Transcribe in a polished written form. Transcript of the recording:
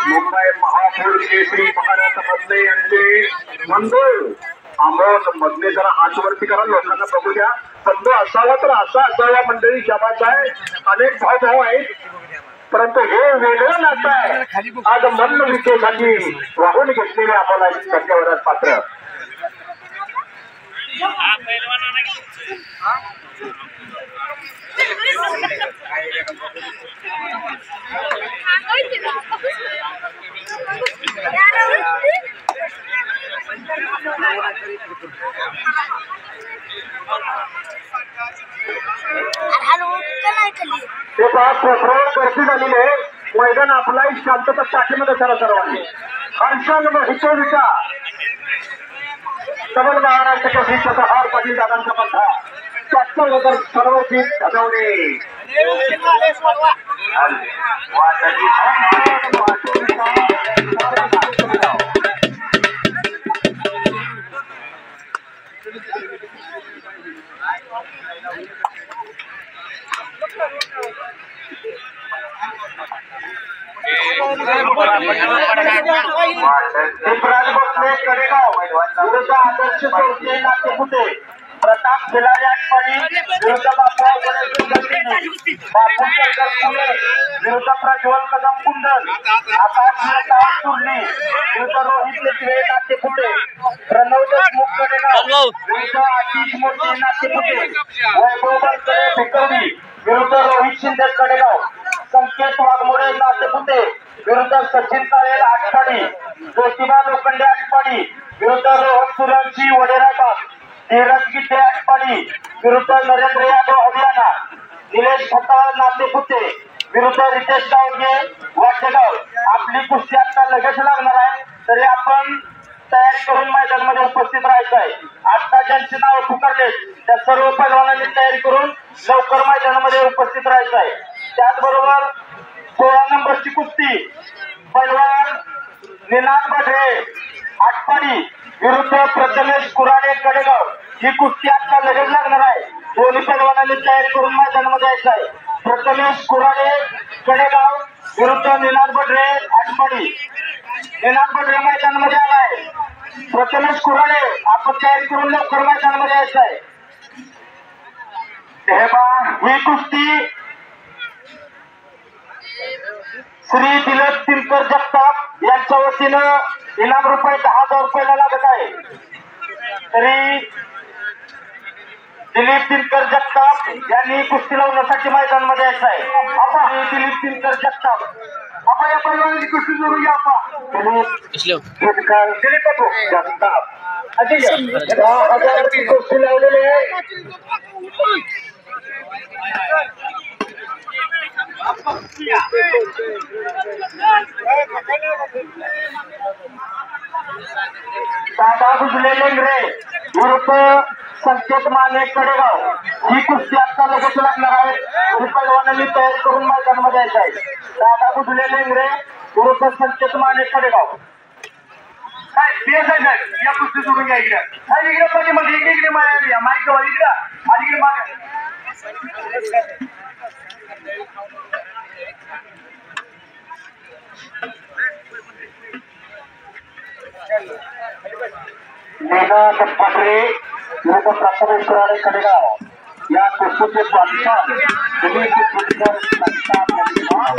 मुंबई महापौर केसरी भारत मधले यांचे बंधू अमोल मधले जरा हात वरती करा, लोकांना बघू द्या. बंधू असावा तर असा असावा. मंडळी शाबास आहे. अनेक भाऊ आहेत, परंतु हे वेगळं नातं आहे. आज मल्ल विकेसाठी वाहून घेतलेले आम्हाला सत्यावरात पात्र. गर्दी झालेली आहे. मैदान आपलाही शांतता टाकीमध्ये करा सर्वांनी. हर्षल हितोविचा सबल महाराष्ट्र केसरीचा हार पाटील दादांचा पत्ता 74 सर्व जीत घडवणे. आदर्श नातेपुते प्रताप खिलारी आटपाडी विरुद्ध विरुद्ध प्रज्वल कदम कुंडल, आकाश सुरली विरुद्ध रोहित लेखवे नातेपुते, प्रणव देशमुख कडेगाव विरुद्ध आशिष मोठे नातेपुते, वैभव बनकरे भिकवडी विरुद्ध रोहित शिंदे कडेगाव, संकेत वाघमोडे नातेपुते विरुद्ध सचिन तारेल आटपाडी, ज्योतिबा लोखंडे आटपाडी विरुद्ध रोहन सुरंशी वडेराबाग, धीरज गिड्डे आटपाडी विरुद्ध नरेंद्र यादव हरियाणा, निलेश खताळ नातेपुते विरुद्ध रितेश गावगे वाटेगाव. आपली कुस्ती आता लगेच लागणार आहे, तरी आपण तयारी करून मैदानामध्ये उपस्थित राहायचं आहे. आता ज्यांची नाव पुकारले त्या सर्व पैलवानांनी तयारी करून लवकर मैदानामध्ये उपस्थित राहायचं आहे. त्याचबरोबर 16 नंबरची कुस्ती पैलवान निनाद बढे आटपाडी विरुद्ध प्रथमेश कुराडे कडेगाव. ही कुस्ती आता लगेच लागणार आहे. दोन्ही पैलवानांनी तयारी करून मैदानामध्ये यायचं आहे. प्रथमेश कुराडे कडेगाव विरुद्ध निनाद बढे आटपाडी. निनाद बढे मैदानामध्ये आलाय. प्रथमेश कुराडे आपण तयारी करून लवकर मैदानामध्ये यायचं आहे. ही कुस्ती श्री दिलीप दिनकर जगताप यांच्या वतीनं इनाम रुपये 10,000 रुपयाला लागत आहे. तरी दिलीप दिनकर जगताप यांनी कुस्ती लावण्यासाठी मैदानामध्ये यायचं आहे. आपण दिलीप दिनकर जगताप आपण या परिवाराची कुस्ती जोडून घ्या. दिलीप जगताप 10,000 कुस्ती लावलेली आहे. दादा गुजले लेंगरे विरुद्ध संकेत माने कडेगाव. ही कुस्ती आता लगेच लागणार आहे. पैलवानांनी तयारी करून मैदानामध्ये यायचं आहे. दादा गुजले लेंगरे विरुद्ध संकेत माने कडेगाव. काय बेस आहे या कुस्ती जोडून घ्या. इकडे इकडे पाठी मध्ये इकडे माईक जवळ इकडे अलीकडे मागे. मेघनाथ पाटरे विरुद्ध प्रथमेश कुराडे कडेगाव. या कुस्तीचे बादशाह दिलीप दिनकर जगताप यांचे नाव